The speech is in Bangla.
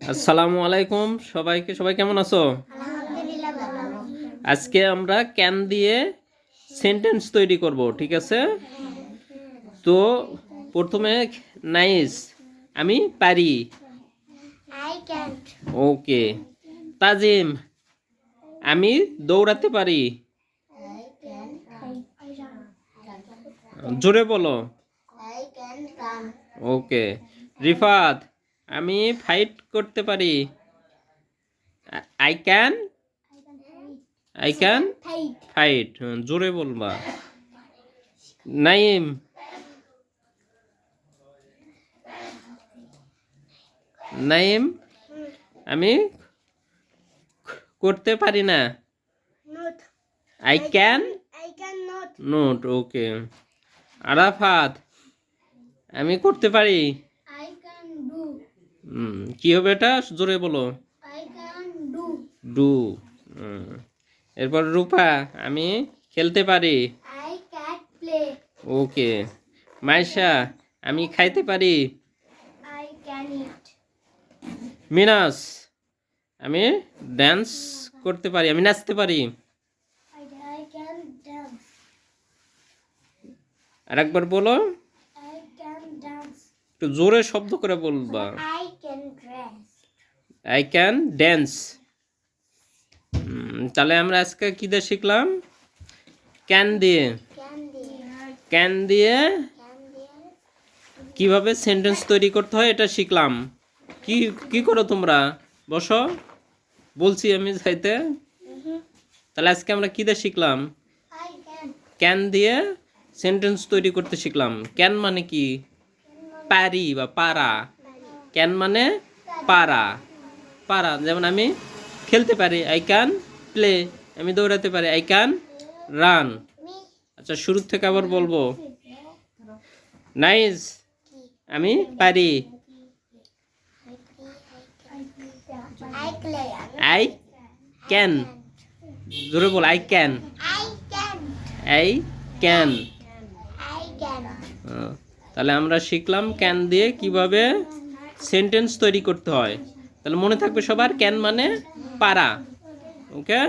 আসসালামু আলাইকুম সবাইকে। সবাই কেমন আছো? আলহামদুলিল্লাহ ভালো। আজকে আমরা ক্যান দিয়ে সেন্টেন্স তৈরি করব, ঠিক আছে? তো প্রথমে নাইস, আমি পারি। I can't. ওকে। তাজিম, আমি দৌড়াতে পারি। I can. জোরে বলো। I can run. ওকে। রিফাত, আমি ফাইট করতে পারি। I can Fight. ফাইট। জোরে বলবা। নাইম, নাইম, আমি করতে পারি না। Not. I can I cannot. Not. Okay. Arafat, আমি করতে পারি। I can do. কি হবে এটা? জোরে বলো। I can do. ডু। এরপর রূপা, আমি খেলতে পারি। I can play. ওকে। মাইশা, আমি খাইতে পারি। I can eat. মিনাস, আমি ড্যান্স করতে পারি, আমি নাচতে পারি। I can dance. আর একবার বলো, I can dance. একটু জোরে শব্দ করে বলবা। I can dance. I can dance. তাহলে আমরা আজকে কি দিয়ে শিখলাম? ক্যান দিয়ে। Can দিয়ে. ক্যান দিয়ে Can দিয়ে. কিভাবে সেন্টেন্স তৈরি করতে হয় এটা শিখলাম। কি কি করো তোমরা? বসো, বলছি আমি যাইতে। তাহলে আজকে আমরা কি দিয়ে শিখলাম? I can. ক্যান দিয়ে সেন্টেন্স তৈরি করতে শিখলাম। ক্যান মানে কি? পারি বা পারা। ক্যান মানে পারা। পারা, যেমন আমি খেলতে পারি, আই ক্যান প্লে। আমি দৌড়াতে পারি, আই ক্যান রান। Me. আচ্ছা, শুরু থেকে আবার বলবো। নাইস, আমি পারি। I play. I can. জোরে বল, I can. I can. I can. I can. তাহলে আমরা শিখলাম ক্যান দিয়ে কিভাবে সেন্টেন্স তৈরি করতে হয়। তাহলে মনে থাকবে সবার, ক্যান মানে পারা। ওকে।